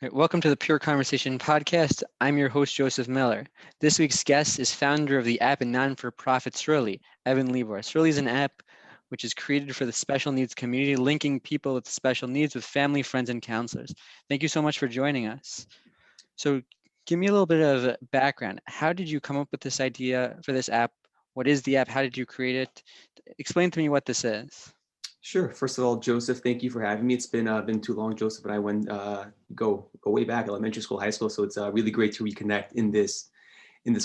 Right, welcome to the Pure Conversation podcast. I'm your host, Joseph Miller. This week's guest is founder of the app and non-for-profit Sruly, Evan Lebor. Sruly is an app which is created for the special needs community, linking people with special needs with family, friends, and counselors. Thank you so much for joining us. So give me a little bit of background. How did you come up with this idea for this app? What is the app? How did you create it? Explain to me what this is. Sure. First of all, Joseph, thank you for having me. It's been too long. Joseph and I went go way back, elementary school, high school. So it's really great to reconnect in this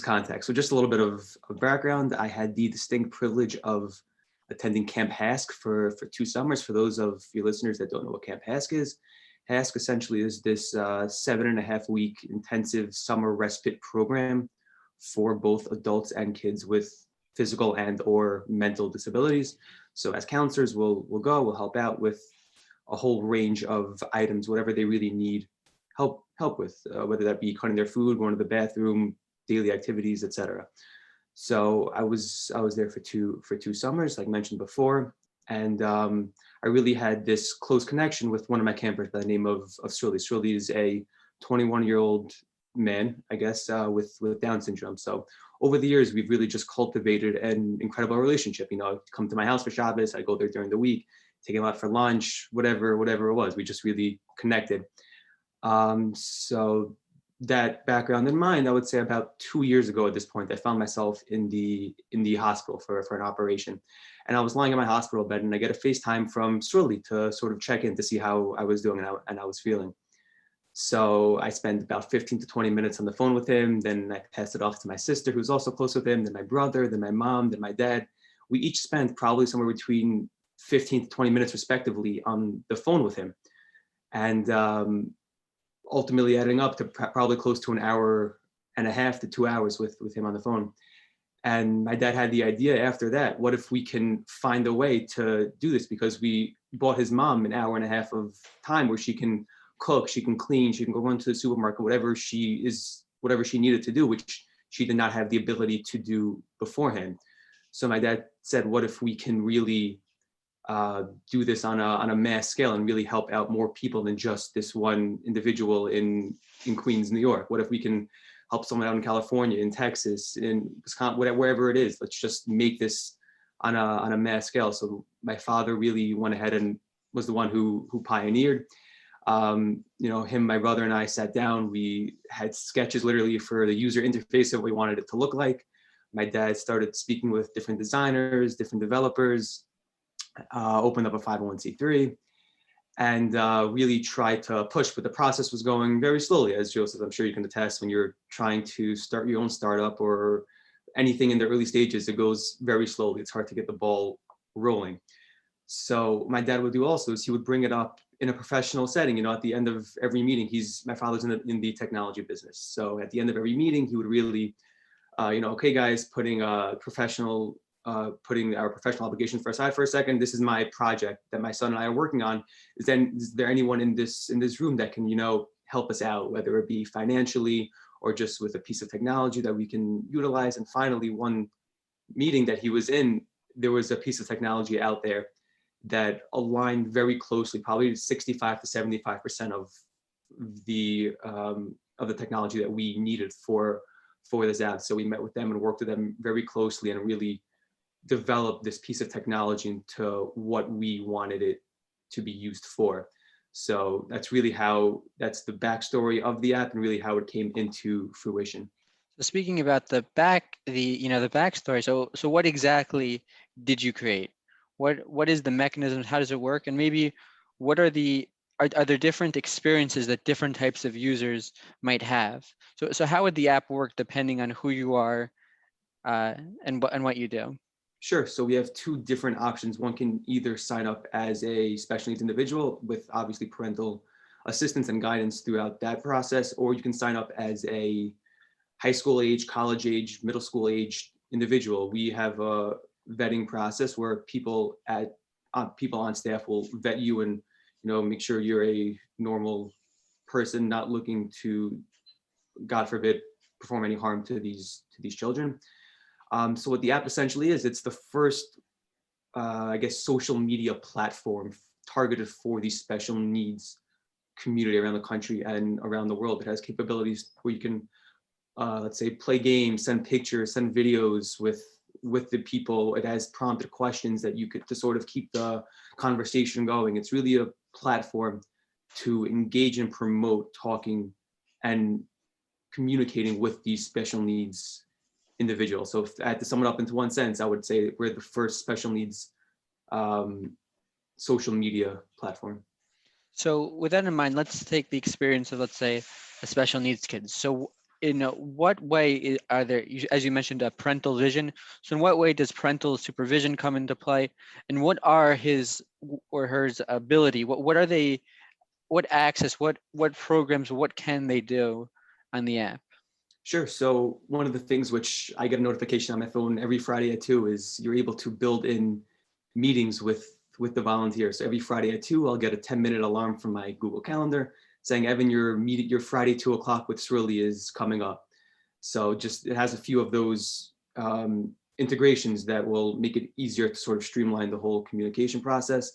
context. So just a little bit of background. I had the distinct privilege of attending Camp HASK for 2 summers. For those of your listeners that don't know what Camp HASK is, HASK essentially is this 7.5 week intensive summer respite program for both adults and kids with physical and or mental disabilities. So as counselors, we'll help out with a whole range of items, whatever they really need help with, whether that be cutting their food, going to the bathroom, daily activities, etc. So I was there for two summers, like mentioned before, and I really had this close connection with one of my campers by the name of Sruly. Sruly is a 21-year-old man, I guess, with Down syndrome. So over the years, we've really just cultivated an incredible relationship. Come to my house for Shabbos, I go there during the week, take him out for lunch, whatever it was. We just really connected. So that background in mind, I would say about 2 years ago at this point, I found myself in the hospital for an operation. And I was lying in my hospital bed and I get a FaceTime from Sruly to sort of check in to see how I was doing and I was feeling. So I spent about 15 to 20 minutes on the phone with him. Then I passed it off to my sister, who's also close with him, then my brother, then my mom, then my dad. We each spent probably somewhere between 15 to 20 minutes respectively on the phone with him. And ultimately adding up to probably close to an hour and a half to 2 hours with him on the phone. And my dad had the idea after that, what if we can find a way to do this? Because we bought his mom an hour and a half of time where she can cook, she can clean, she can go run to the supermarket, whatever she needed to do, which she did not have the ability to do beforehand. So my dad said, what if we can really do this on a mass scale and really help out more people than just this one individual in Queens, New York? What if we can help someone out in California, in Texas, in Wisconsin, wherever it is? Let's just make this on a mass scale. So my father really went ahead and was the one who pioneered. Him, my brother, and I sat down. We had sketches literally for the user interface of what we wanted it to look like. My dad started speaking with different designers, different developers, opened up a 501c3, and really tried to push. But the process was going very slowly, as Joseph, I'm sure you can attest, when you're trying to start your own startup or anything in the early stages, it goes very slowly. It's hard to get the ball rolling. So my dad would do also is he would bring it up in a professional setting. At the end of every meeting, my father's in the technology business. So at the end of every meeting, he would really, okay, guys, putting our professional obligations aside for a second. This is my project that my son and I are working on. Is there anyone in this room that can, help us out, whether it be financially or just with a piece of technology that we can utilize? And finally, one meeting that he was in, there was a piece of technology out there that aligned very closely, probably 65 to 75% of the technology that we needed for this app. So we met with them and worked with them very closely and really developed this piece of technology into what we wanted it to be used for. So that's the backstory of the app and really how it came into fruition. So speaking about the backstory. So what exactly did you create? What is the mechanism? How does it work? And maybe what are there different experiences that different types of users might have? So how would the app work depending on who you are and what you do? Sure. So we have two different options. One can either sign up as a special needs individual with obviously parental assistance and guidance throughout that process, or you can sign up as a high school age, college age, middle school age individual. We have a vetting process where people on staff will vet you and make sure you're a normal person, not looking to, God forbid, perform any harm to these children. So what the app essentially is, it's the first, I guess, social media platform targeted for these special needs community around the country and around the world. It has capabilities where you can, let's say, play games, send pictures, send videos with the people. It has prompted questions that you could to sort of keep the conversation going. It's really a platform to engage and promote talking and communicating with these special needs individuals. So if I had to sum it up into one sentence, I would say we're the first special needs um, social media platform. So with that in mind, let's take the experience of, let's say, a special needs kid. So in what way are there, as you mentioned, a parental vision. So in what way does parental supervision come into play? And what are his or her ability? What are they, what access, what programs, what can they do on the app? Sure. So one of the things which I get a notification on my phone every Friday at 2 is you're able to build in meetings with the volunteers. So every Friday at 2, I'll get a 10-minute alarm from my Google Calendar saying, Evan, your Friday 2 o'clock with Sruly is coming up. So just it has a few of those integrations that will make it easier to sort of streamline the whole communication process.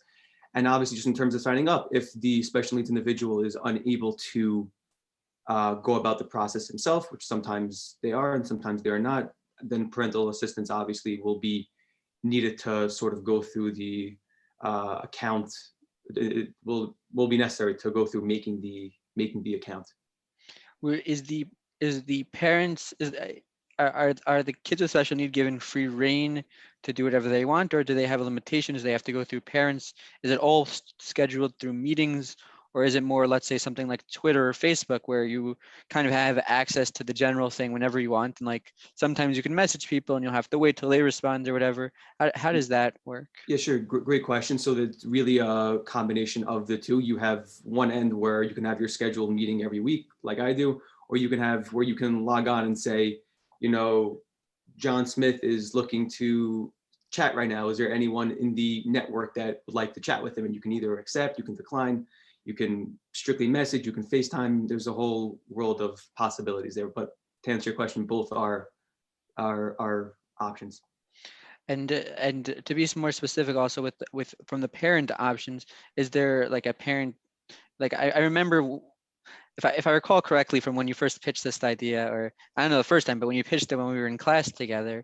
And obviously, just in terms of signing up, if the special needs individual is unable to go about the process himself, which sometimes they are and sometimes they are not, then parental assistance obviously will be needed to sort of go through the account. It will be necessary to go through making the account. Where is the parents are the kids with special need given free reign to do whatever they want, or do they have limitations? They have to go through parents. Is it all scheduled through meetings, or is it more, let's say, something like Twitter or Facebook, where you kind of have access to the general thing whenever you want, and like sometimes you can message people and you'll have to wait till they respond or whatever? How does that work? Yeah, sure. Great question. So it's really a combination of the two. You have one end where you can have your scheduled meeting every week, like I do, or you can have where you can log on and say, you know, John Smith is looking to chat right now. Is there anyone in the network that would like to chat with him? And you can either accept, you can decline, you can strictly message, you can FaceTime. There's a whole world of possibilities there. But to answer your question, both are options. And to be more specific, also with from the parent options, is there like a parent, like I remember, if I recall correctly from when you first pitched this idea, or I don't know the first time, but when you pitched it when we were in class together,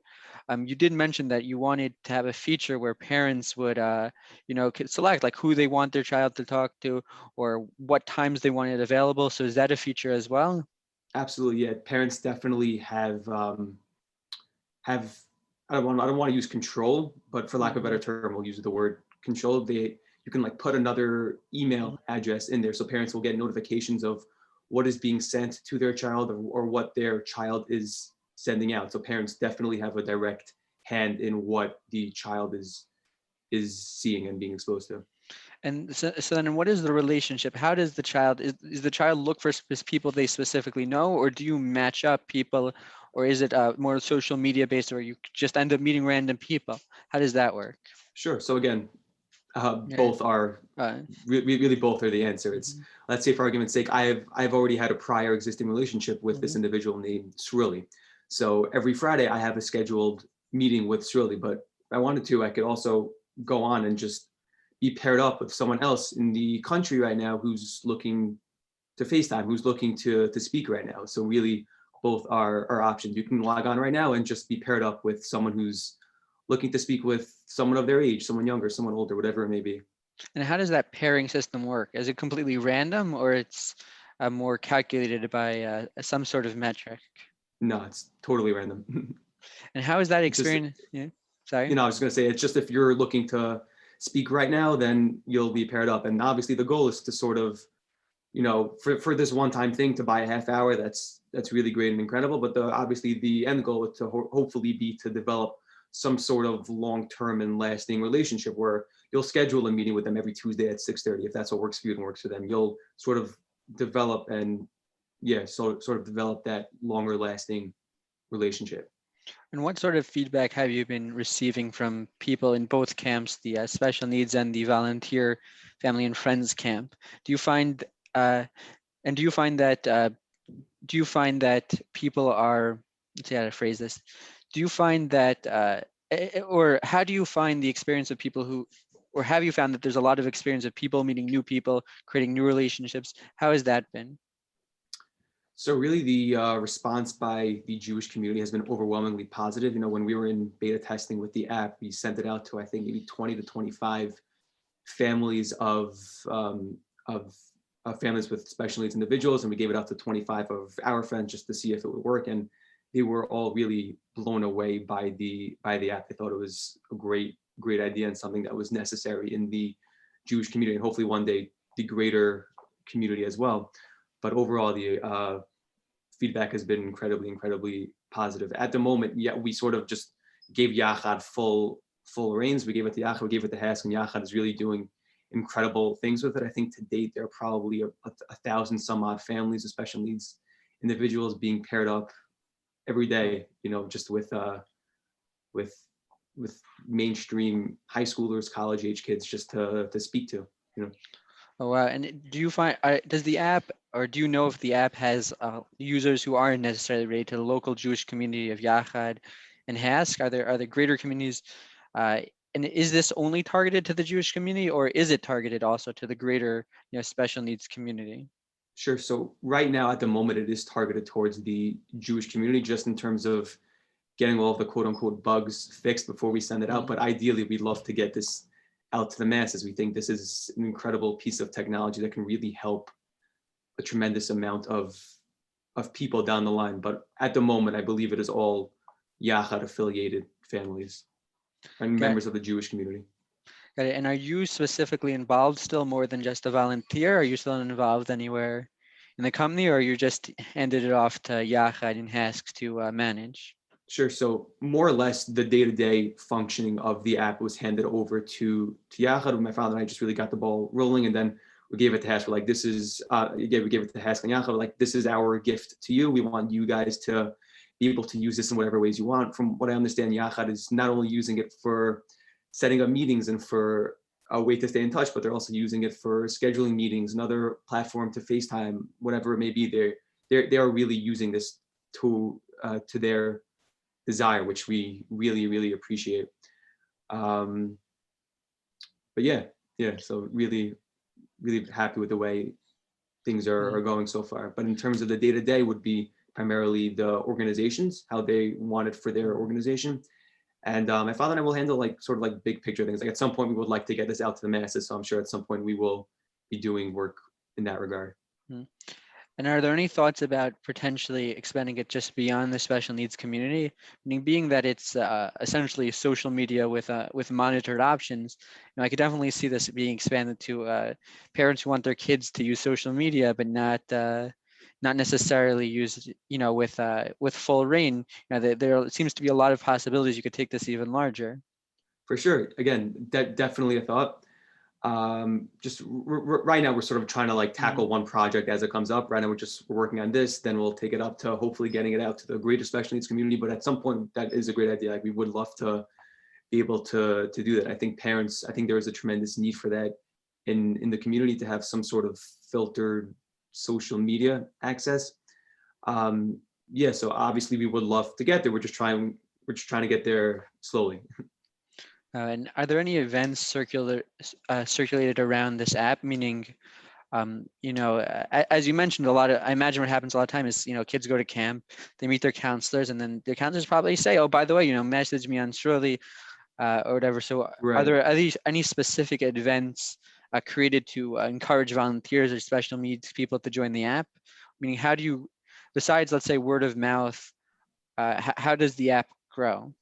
you did mention that you wanted to have a feature where parents would, could select like who they want their child to talk to or what times they want it available. So is that a feature as well? Absolutely, yeah. Parents definitely have I don't want to use control, but for lack of a better Mhm. term, we'll use the word control. You can like put another email address in there, so parents will get notifications of what is being sent to their child or what their child is sending out. So parents definitely have a direct hand in what the child is seeing and being exposed to. And so then what is the relationship? How does the child, is the child look for people they specifically know, or do you match up people, or is it more social media based where you just end up meeting random people? How does that work? Sure. So again, Yeah. both are Uh, really both are the answer. It's mhm, let's say for argument's sake, I've already had a prior existing relationship with this mhm. individual named Sruly. So every Friday I have a scheduled meeting with Sruly, but if I wanted to, I could also go on and just be paired up with someone else in the country right now who's looking to FaceTime, who's looking to speak right now. So really both are options. You can log on right now and just be paired up with someone who's looking to speak with someone of their age, someone younger, someone older, whatever it may be. And how does that pairing system work? Is it completely random, or it's more calculated by some sort of metric? No, it's totally random. And how is that It's just, experience? Yeah, sorry. I was going to say, it's just if you're looking to speak right now, then you'll be paired up. And obviously, the goal is to sort of, for this one-time thing to buy a half hour, that's really great and incredible. But obviously, the end goal is to hopefully be to develop some sort of long-term and lasting relationship where you'll schedule a meeting with them every Tuesday at 6:30 if that's what works for you and works for them. You'll sort of develop and yeah, so sort of develop that longer lasting relationship. And what sort of feedback have you been receiving from people in both camps, the special needs and the volunteer family and friends camp? Do you find uh, and do you find that people are, let's see how to phrase this, do you find that or how do you find the experience of people who or have you found that there's a lot of experience of people meeting new people, creating new relationships? How has that been? So really the response by the Jewish community has been overwhelmingly positive. When we were in beta testing with the app, we sent it out to, I think, maybe 20 to 25 families um, of, of families with special needs individuals. And we gave it out to 25 of our friends just to see if it would work. And they were all really blown away by the app. They thought it was a great idea and something that was necessary in the Jewish community, and hopefully one day the greater community as well. But overall, the feedback has been incredibly positive. At the moment, yeah, we sort of just gave Yachad full reins. We gave it to Yachad, we gave it to Hask, and Yachad is really doing incredible things with it. I think to date, there are probably a thousand some odd families with special needs individuals being paired up every day, just with with mainstream high schoolers, college age kids, just to speak to. Oh wow! And do you find does the app, or do you know if the app has users who aren't necessarily related to the local Jewish community of Yachad and Hask? Are there greater communities? Uh, and is this only targeted to the Jewish community, or is it targeted also to the greater, special needs community? Sure. So right now, at the moment, it is targeted towards the Jewish community, just in terms of getting all of the quote unquote bugs fixed before we send it out. Mhm. But ideally, we'd love to get this out to the masses. We think this is an incredible piece of technology that can really help a tremendous amount of people down the line. But at the moment, I believe it is all Yachad affiliated families and Got members of the Jewish community. got it. And are you specifically involved still more than just a volunteer? Are you still involved anywhere in the company, or you just handed it off to Yachad and Hask to manage? Sure. So more or less, the day-to-day functioning of the app was handed over to Yachad. My father and I just really got the ball rolling, and then we gave it to Haskell. Like, this is we gave it to Haskell and Yachad. Like, this is our gift to you. We want you guys to be able to use this in whatever ways you want. From what I understand, Yachad is not only using it for setting up meetings and for a way to stay in touch, but they're also using it for scheduling meetings, another platform to FaceTime, whatever it may be. They are really using this to their desire, which we really appreciate. Um, but yeah. So really happy with the way things are going so far. But in terms of the day to day, would be primarily the organizations, how they want it for their organization. And my father and I will handle like sort of like big picture things. Like, at some point, we would like to get this out to the masses. So I'm sure at some point we will be doing work in that regard. Mhm. And are there any thoughts about potentially expanding it just beyond the special needs community? Meaning, being that it's essentially social media with monitored options, I could definitely see this being expanded to parents who want their kids to use social media, but not necessarily use with full reign. There seems to be a lot of possibilities. You could take this even larger. For sure. Again, definitely a thought. Just right now, we're sort of trying to like Mhm. tackle one project as it comes up. Right now, we're working on this. Then we'll take it up to hopefully getting it out to the greater special needs community. But at some point, that is a great idea. Like, we would love to be able to do that. I think there is a tremendous need for that in the community, to have some sort of filtered social media access. Yeah, so obviously we would love to get there. We're just trying to get there slowly. And are there any events circulated around this app? Meaning, as you mentioned, I imagine what happens a lot of time is, kids go to camp, they meet their counselors, and then their counselors probably say, oh, by the way, message me on Sruly or whatever. So Right. are these any specific events created to encourage volunteers or special needs people to join the app? Meaning, how do you, besides, let's say, word of mouth, how does the app grow?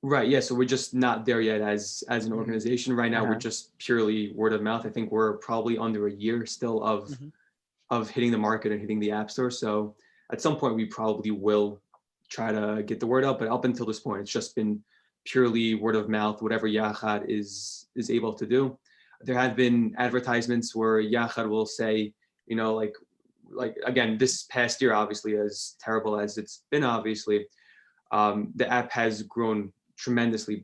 Right. Yeah. So we're just not there yet as an Mhm. organization. Right now, we're Uh-huh. just purely word of mouth. I think we're probably under a year still Mhm. of hitting the market and hitting the app store. So at some point, we probably will try to get the word out. But up until this point, it's just been purely word of mouth. Whatever Yachad is able to do. There have been advertisements where Yachad will say, like again, this past year, obviously, as terrible as it's been, obviously, the app has grown tremendously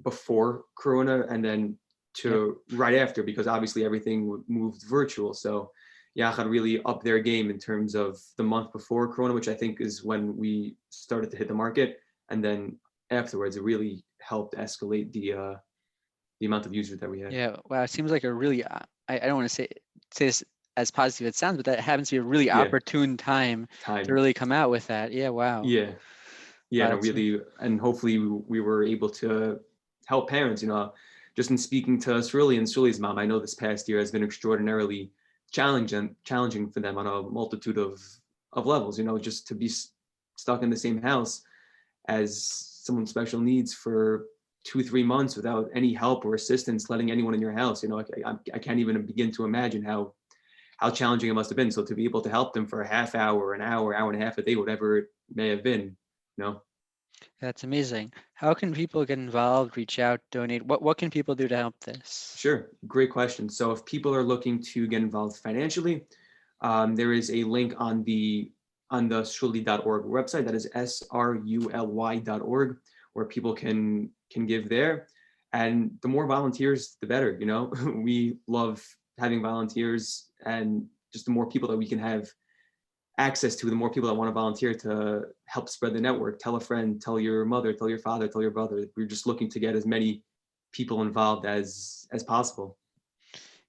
before Corona, and then Yep. to right after, because obviously everything moved virtual. So Yachad really upped their game in terms of the month before Corona, which I think is when we started to hit the market, and then afterwards it really helped escalate the the amount of users that we had. Yeah, wow. It seems like a really, I don't want to say this as positive it sounds, but that happens to be a really Yeah, opportune time to time. really come out with that. Yeah, wow. Yeah, yeah, Wow, no, that's really, and hopefully we were able to help parents. Just in speaking to Sruly and Sruly's mom, I know this past year has been extraordinarily challenging for them on a multitude of levels. Just to be stuck in the same house as someone with special needs for 2 3 months without any help or assistance, letting anyone in your house. I can't even begin to imagine how challenging it must have been. So to be able to help them for a half hour, an hour and a half a day, whatever it may have been, you know. that's amazing. How can people get involved, reach out, donate? What can people do to help this? Sure, great question. So if people are looking to get involved financially, there is a link on the Sruly.org website. That is SRULY.org, where people can give there. And the more volunteers, the better. We love having volunteers, and just the more people that we can have access to, the more people that want to volunteer to help spread the network. Tell a friend, tell your mother, tell your father, tell your brother. We're just looking to get as many people involved as possible.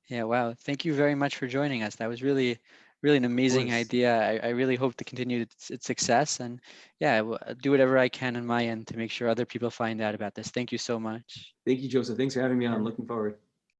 Yeah, wow. Thank you very much for joining us. That was really, really an Of amazing course. idea. I really hope to continue its success. And yeah, I will do whatever I can on my end to make sure other people find out about this. Thank you so much. Thank you, Joseph. Thanks for having me on. Yeah. Looking forward.